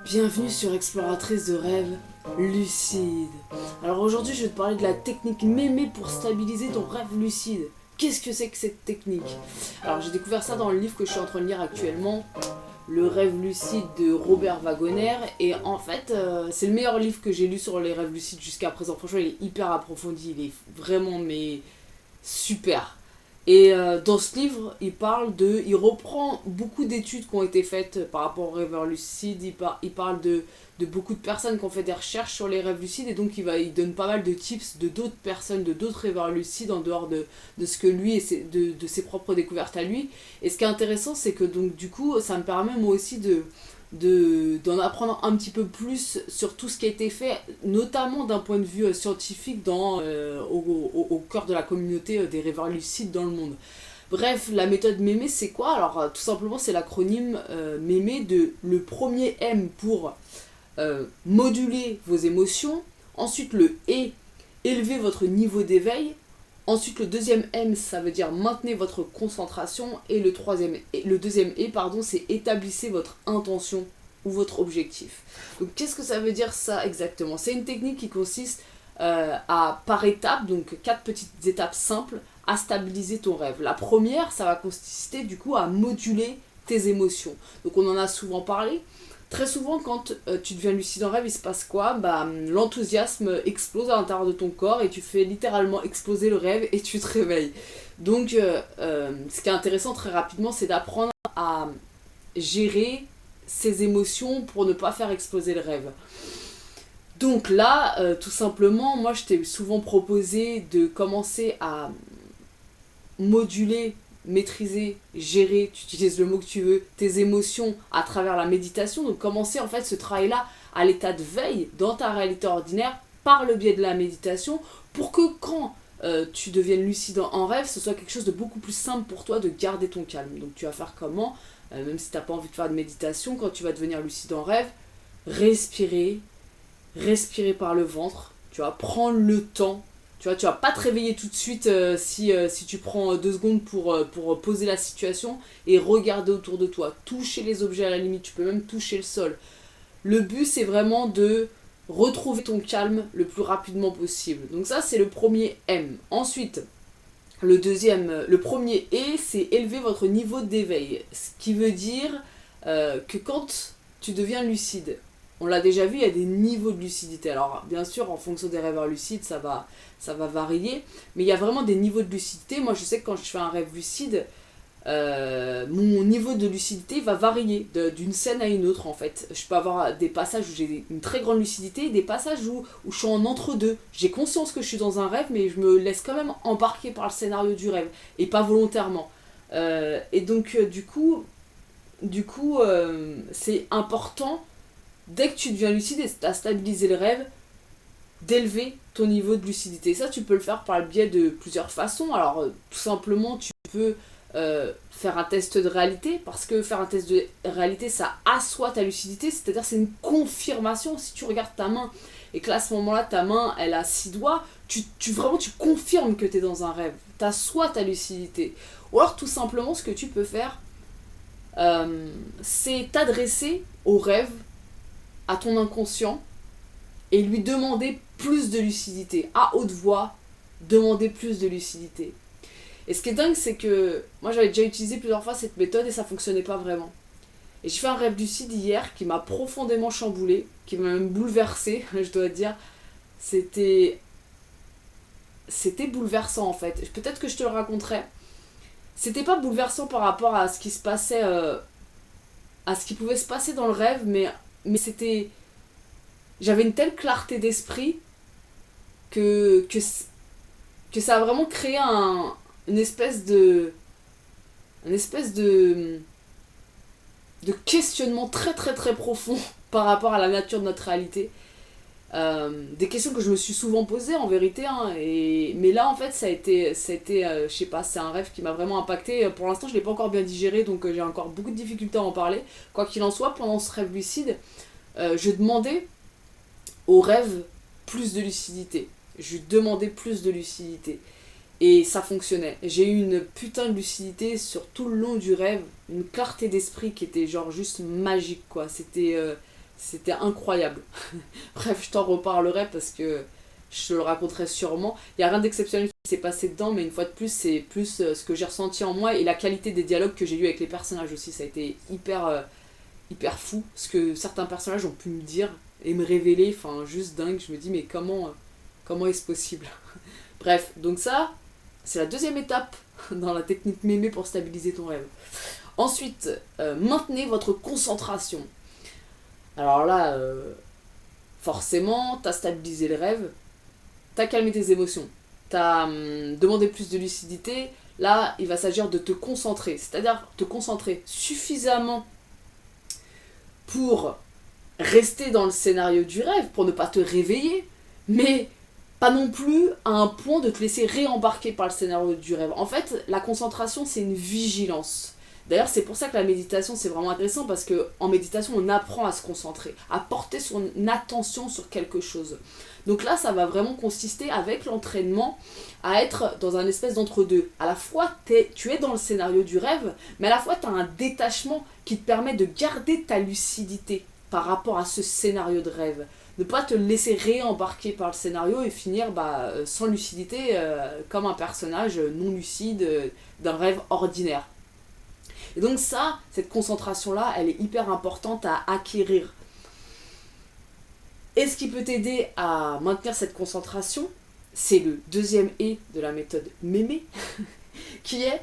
Bienvenue sur Exploratrice de rêves lucide. Alors aujourd'hui je vais te parler de la technique mémé pour stabiliser ton rêve lucide. Qu'est-ce que c'est que cette technique? Alors j'ai découvert ça dans le livre que je suis en train de lire actuellement, Le rêve lucide de Robert Waggoner. Et en fait c'est le meilleur livre que j'ai lu sur les rêves lucides jusqu'à présent. Franchement il est hyper approfondi, il est vraiment super. Et dans ce livre, il reprend beaucoup d'études qui ont été faites par rapport aux rêveurs lucides. Il parle de beaucoup de personnes qui ont fait des recherches sur les rêves lucides. Et donc il donne pas mal de tips de d'autres personnes, de d'autres rêveurs lucides en dehors de ce que lui et de ses propres découvertes à lui. Et ce qui est intéressant, c'est que donc du coup, ça me permet moi aussi d'en apprendre un petit peu plus sur tout ce qui a été fait, notamment d'un point de vue scientifique au cœur de la communauté des rêveurs lucides dans le monde. Bref, la méthode mémé, c'est quoi? Alors, tout simplement, c'est l'acronyme mémé de le premier M pour moduler vos émotions, ensuite le E, élever votre niveau d'éveil, ensuite le deuxième M, ça veut dire maintenez votre concentration, et le deuxième E, pardon, c'est établissez votre intention ou votre objectif. Donc qu'est-ce que ça veut dire ça exactement? C'est une technique qui consiste par étapes, donc 4 petites étapes simples, à stabiliser ton rêve. La première, ça va consister du coup à moduler tes émotions. Donc on en a souvent parlé. Très souvent, quand tu deviens lucide en rêve, il se passe quoi? L'enthousiasme explose à l'intérieur de ton corps et tu fais littéralement exploser le rêve et tu te réveilles. Donc, ce qui est intéressant très rapidement, c'est d'apprendre à gérer ses émotions pour ne pas faire exploser le rêve. Donc là, tout simplement, moi je t'ai souvent proposé de commencer à moduler, maîtriser, gérer, tu utilises le mot que tu veux, tes émotions à travers la méditation. Donc commencer en fait ce travail-là à l'état de veille dans ta réalité ordinaire par le biais de la méditation pour que quand tu deviennes lucide en rêve, ce soit quelque chose de beaucoup plus simple pour toi de garder ton calme. Donc tu vas faire comment? Même si tu n'as pas envie de faire de méditation, quand tu vas devenir lucide en rêve, respirer par le ventre, tu vas prendre le temps. Tu vas pas te réveiller tout de suite si tu prends 2 secondes pour poser la situation et regarder autour de toi. Toucher les objets à la limite, tu peux même toucher le sol. Le but, c'est vraiment de retrouver ton calme le plus rapidement possible. Donc ça, c'est le premier M. Ensuite, le premier E, c'est élever votre niveau d'éveil. Ce qui veut dire que quand tu deviens lucide, on l'a déjà vu, il y a des niveaux de lucidité. Alors, bien sûr, en fonction des rêveurs lucides, ça va varier. Mais il y a vraiment des niveaux de lucidité. Moi, je sais que quand je fais un rêve lucide, mon niveau de lucidité va varier d'une scène à une autre, en fait. Je peux avoir des passages où j'ai une très grande lucidité et des passages où je suis en entre-deux. J'ai conscience que je suis dans un rêve, mais je me laisse quand même embarquer par le scénario du rêve. Et pas volontairement. Et donc, du coup c'est important dès que tu deviens lucide et tu as stabilisé le rêve, d'élever ton niveau de lucidité. Ça, tu peux le faire par le biais de plusieurs façons. Alors, tout simplement, tu peux faire un test de réalité, parce que faire un test de réalité, ça assoit ta lucidité, c'est-à-dire c'est une confirmation. Si tu regardes ta main et que là, à ce moment-là, ta main, elle a 6 doigts, vraiment, tu confirmes que tu es dans un rêve. Tu assois ta lucidité. Ou alors, tout simplement, ce que tu peux faire, c'est t'adresser au rêve, à ton inconscient, et lui demander plus de lucidité. À haute voix, demander plus de lucidité. Et ce qui est dingue, c'est que moi j'avais déjà utilisé plusieurs fois cette méthode et ça fonctionnait pas vraiment. Et j'ai fait un rêve lucide hier qui m'a profondément chamboulé, qui m'a même bouleversé, je dois dire. C'était bouleversant en fait. Peut-être que je te le raconterai. C'était pas bouleversant par rapport à ce qui se passait, à ce qui pouvait se passer dans le rêve, mais c'était... J'avais une telle clarté d'esprit que ça a vraiment créé une espèce de questionnement très très très profond par rapport à la nature de notre réalité. Des questions que je me suis souvent posées en vérité, hein, mais là en fait ça a été je sais pas, c'est un rêve qui m'a vraiment impacté. Pour l'instant je l'ai pas encore bien digéré, donc j'ai encore beaucoup de difficultés à en parler. Quoi qu'il en soit, pendant ce rêve lucide, je demandais au rêve plus de lucidité. Je lui demandais plus de lucidité. Et ça fonctionnait. J'ai eu une putain de lucidité sur tout le long du rêve, une clarté d'esprit qui était genre juste magique quoi. C'était incroyable. Bref, je t'en reparlerai parce que je te le raconterai sûrement. Il n'y a rien d'exceptionnel qui s'est passé dedans, mais une fois de plus, c'est plus ce que j'ai ressenti en moi et la qualité des dialogues que j'ai eu avec les personnages aussi. Ça a été hyper fou, ce que certains personnages ont pu me dire et me révéler, enfin juste dingue. Je me dis, mais comment est-ce possible? Bref, donc ça, c'est la deuxième étape dans la technique mémé pour stabiliser ton rêve. Ensuite, maintenez votre concentration. Alors là, forcément, t'as stabilisé le rêve, t'as calmé tes émotions, t'as demandé plus de lucidité. Là, il va s'agir de te concentrer, c'est-à-dire te concentrer suffisamment pour rester dans le scénario du rêve, pour ne pas te réveiller, mais pas non plus à un point de te laisser réembarquer par le scénario du rêve. En fait, la concentration, c'est une vigilance. D'ailleurs, c'est pour ça que la méditation, c'est vraiment intéressant, parce qu'en méditation, on apprend à se concentrer, à porter son attention sur quelque chose. Donc là, ça va vraiment consister, avec l'entraînement, à être dans un espèce d'entre-deux. À la fois, tu es dans le scénario du rêve, mais à la fois, tu as un détachement qui te permet de garder ta lucidité par rapport à ce scénario de rêve. Ne pas te laisser réembarquer par le scénario et finir sans lucidité, comme un personnage non lucide d'un rêve ordinaire. Et donc ça, cette concentration-là, elle est hyper importante à acquérir. Et ce qui peut t'aider à maintenir cette concentration, c'est le deuxième E de la méthode mémé, qui est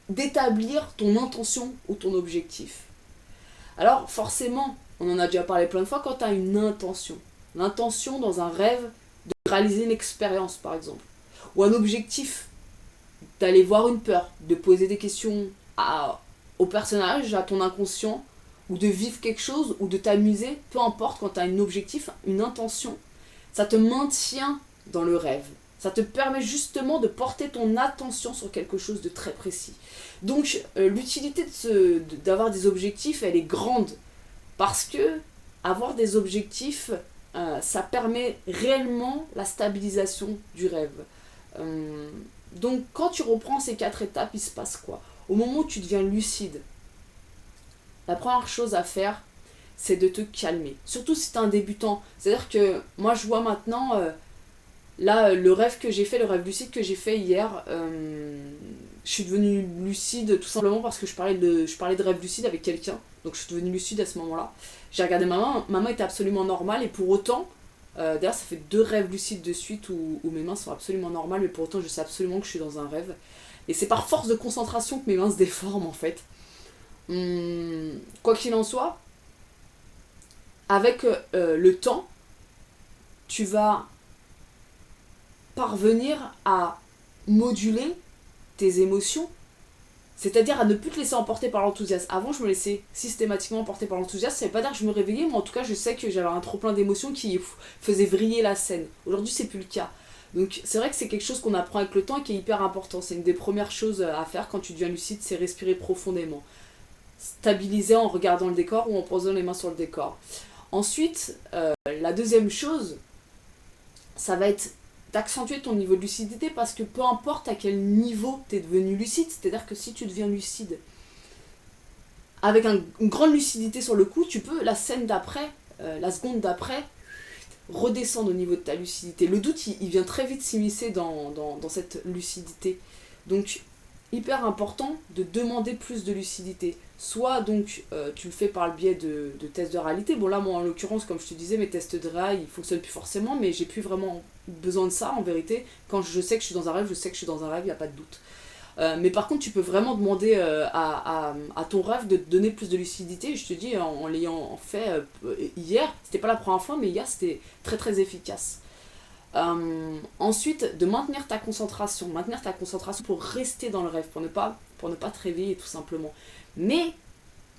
d'établir ton intention ou ton objectif. Alors forcément, on en a déjà parlé plein de fois, quand tu as une intention, l'intention dans un rêve de réaliser une expérience par exemple, ou un objectif d'aller voir une peur, de poser des questions au personnage, à ton inconscient, ou de vivre quelque chose, ou de t'amuser, peu importe, quand tu as un objectif, une intention, ça te maintient dans le rêve. Ça te permet justement de porter ton attention sur quelque chose de très précis. Donc l'utilité d'avoir des objectifs, elle est grande, parce que avoir des objectifs, ça permet réellement la stabilisation du rêve. Donc quand tu reprends ces 4 étapes, il se passe quoi? Au moment où tu deviens lucide, la première chose à faire, c'est de te calmer. Surtout si tu es un débutant. C'est-à-dire que moi, je vois maintenant, là, le rêve que j'ai fait, le rêve lucide que j'ai fait hier, je suis devenue lucide tout simplement parce que je parlais de rêve lucide avec quelqu'un. Donc je suis devenue lucide à ce moment-là. J'ai regardé ma main était absolument normale et pour autant, d'ailleurs ça fait 2 rêves lucides de suite où mes mains sont absolument normales, mais pour autant je sais absolument que je suis dans un rêve. Et c'est par force de concentration que mes mains se déforment en fait. Quoi qu'il en soit, avec le temps, tu vas parvenir à moduler tes émotions, c'est-à-dire à ne plus te laisser emporter par l'enthousiasme. Avant, je me laissais systématiquement emporter par l'enthousiasme, ça ne veut pas dire que je me réveillais, mais en tout cas, je sais que j'avais un trop-plein d'émotions qui faisait vriller la scène. Aujourd'hui, c'est plus le cas. Donc c'est vrai que c'est quelque chose qu'on apprend avec le temps et qui est hyper important. C'est une des premières choses à faire quand tu deviens lucide, c'est respirer profondément. Stabiliser en regardant le décor ou en posant les mains sur le décor. Ensuite, la deuxième chose, ça va être d'accentuer ton niveau de lucidité, parce que peu importe à quel niveau tu es devenu lucide, c'est-à-dire que si tu deviens lucide avec une grande lucidité sur le coup, tu peux, la scène d'après, la seconde d'après, redescendre au niveau de ta lucidité. Le doute, il vient très vite s'immiscer dans cette lucidité. Donc, hyper important de demander plus de lucidité. Soit donc tu le fais par le biais de tests de réalité. Bon là, moi en l'occurrence, comme je te disais, mes tests de réa, ils fonctionnent plus forcément, mais j'ai plus vraiment besoin de ça en vérité. Quand je sais que je suis dans un rêve, je sais que je suis dans un rêve, il n'y a pas de doute. Mais par contre, tu peux vraiment demander à ton rêve de te donner plus de lucidité. Je te dis, en l'ayant fait hier, c'était pas la première fois, mais hier c'était très très efficace. Ensuite, de maintenir ta concentration pour rester dans le rêve, pour ne pas te réveiller tout simplement. Mais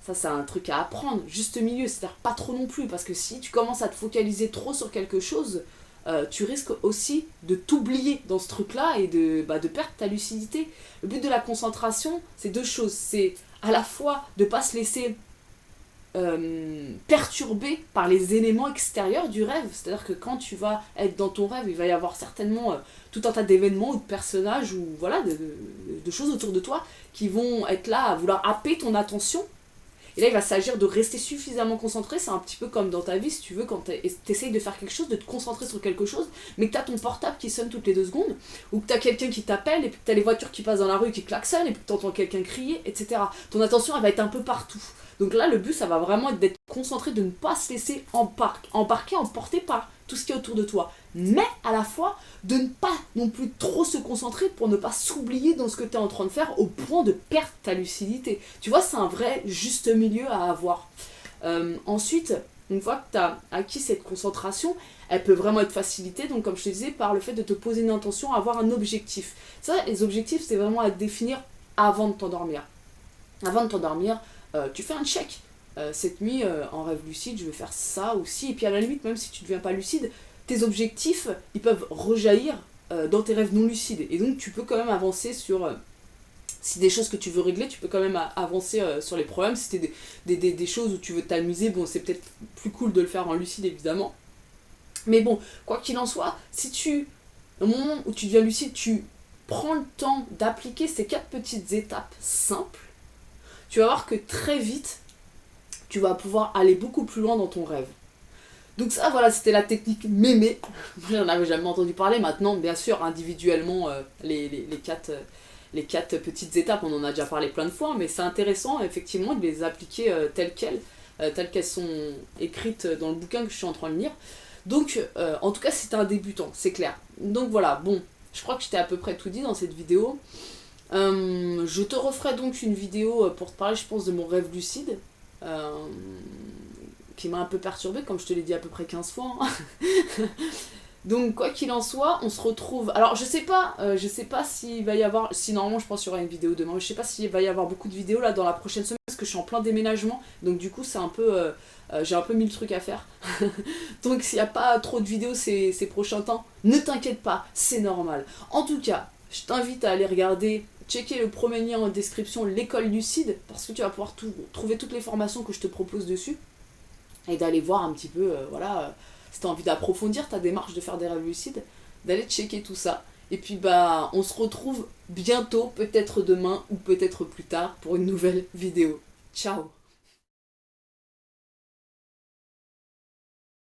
ça c'est un truc à apprendre, juste milieu, c'est-à-dire pas trop non plus, parce que si tu commences à te focaliser trop sur quelque chose, tu risques aussi de t'oublier dans ce truc-là et de perdre ta lucidité. Le but de la concentration, c'est 2 choses. C'est à la fois de ne pas se laisser perturbé par les éléments extérieurs du rêve. C'est-à-dire que quand tu vas être dans ton rêve, il va y avoir certainement tout un tas d'événements ou de personnages ou voilà, de choses autour de toi qui vont être là à vouloir happer ton attention. Et là, il va s'agir de rester suffisamment concentré. C'est un petit peu comme dans ta vie, si tu veux, quand tu essayes de faire quelque chose, de te concentrer sur quelque chose, mais que tu as ton portable qui sonne toutes les 2 secondes, ou que tu as quelqu'un qui t'appelle, et puis que tu as les voitures qui passent dans la rue et qui klaxonnent, et puis que tu entends quelqu'un crier, etc. Ton attention, elle va être un peu partout. Donc là, le but, ça va vraiment être d'être concentré, de ne pas se laisser emporter par tout ce qui est autour de toi. Mais à la fois, de ne pas non plus trop se concentrer pour ne pas s'oublier dans ce que tu es en train de faire au point de perdre ta lucidité. Tu vois, c'est un vrai juste milieu à avoir. Ensuite, une fois que tu as acquis cette concentration, elle peut vraiment être facilitée, donc comme je te disais, par le fait de te poser une intention, avoir un objectif. Ça, les objectifs, c'est vraiment à définir avant de t'endormir. Avant de t'endormir, tu fais un check. Cette nuit, en rêve lucide, je vais faire ça aussi. Et puis à la limite, même si tu ne deviens pas lucide, tes objectifs, ils peuvent rejaillir dans tes rêves non lucides. Et donc tu peux quand même avancer sur... si des choses que tu veux régler, tu peux quand même avancer sur les problèmes. Si c'est des choses où tu veux t'amuser, bon, c'est peut-être plus cool de le faire en lucide, évidemment. Mais bon, quoi qu'il en soit, si tu... au moment où tu deviens lucide, tu prends le temps d'appliquer ces 4 petites étapes simples, tu vas voir que très vite, tu vas pouvoir aller beaucoup plus loin dans ton rêve. Donc ça, voilà, c'était la technique mémé. Moi, j'en avais jamais entendu parler. Maintenant, bien sûr, individuellement, les 4 petites étapes, on en a déjà parlé plein de fois, mais c'est intéressant, effectivement, de les appliquer telles qu'elles sont écrites dans le bouquin que je suis en train de lire. Donc, en tout cas, c'est un débutant, c'est clair. Donc voilà, bon, je crois que je t'ai à peu près tout dit dans cette vidéo. Je te referai donc une vidéo pour te parler, je pense, de mon rêve lucide, qui m'a un peu perturbée, comme je te l'ai dit à peu près 15 fois. Hein. Donc, quoi qu'il en soit, on se retrouve... Alors, je sais pas s'il va y avoir... Si, normalement, je pense qu'il y aura une vidéo demain. Je sais pas s'il va y avoir beaucoup de vidéos, là, dans la prochaine semaine, parce que je suis en plein déménagement. Donc, du coup, c'est un peu... j'ai un peu 1000 trucs à faire. Donc, s'il n'y a pas trop de vidéos ces prochains temps, ne t'inquiète pas, c'est normal. En tout cas, je t'invite à aller regarder... checker le premier lien en description, l'école lucide, parce que tu vas pouvoir trouver toutes les formations que je te propose dessus, et d'aller voir un petit peu, si tu as envie d'approfondir ta démarche de faire des rêves lucides, d'aller checker tout ça. Et puis bah, on se retrouve bientôt, peut-être demain ou peut-être plus tard, pour une nouvelle vidéo. Ciao!